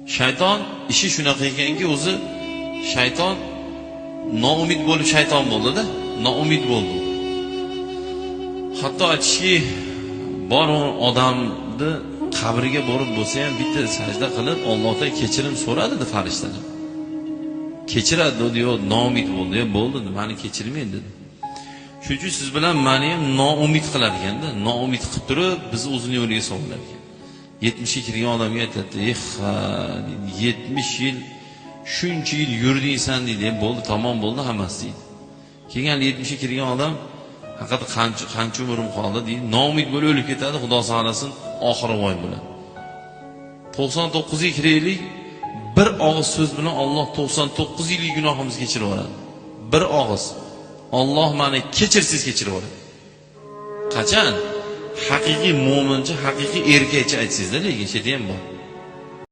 Shayton ishi shunaqa ekanki, o'zi shayton noumid bo'lib shayton bo'ldi-da, noumid bo'ldi. Hatto aytishki, bor odamni qabriga borib bo'lsa ham bitta sajda qilib Allohdan kechirim so'radi dedi farishtalar. Kechiradi dedi, yo noumid bo'ldi, yo bo'ldi, meni kechirmaydi dedi. Shuning uchun siz bilan meni ham noumid qilar ekanda, noumid qilib turib bizni o'zini yo'liga solar ekan. 70 ga kirgan odamga aytadi, deydi, 70 yil shuncha yil yurdingsan deydi, bo'ldi, tamom bo'ldi hammasi deydi. Keyin 70 ga kirgan odam haqiqatda qancha umrim qoldi deydi, noumid bo'lib o'lib ketadi, Xudo saqlasin, oxiri voy bo'ladi. 99 ga kiraylik, bir og'iz so'z bilan Alloh 99 yillik gunohimizni kechirib yuboradi. Bir og'iz. Alloh meni kechirsiz kechirib yuboradi. Qachon? Haqiqiy mo'mincha, haqiqiy erkakcha aytsizlar, lekin shu ham bor.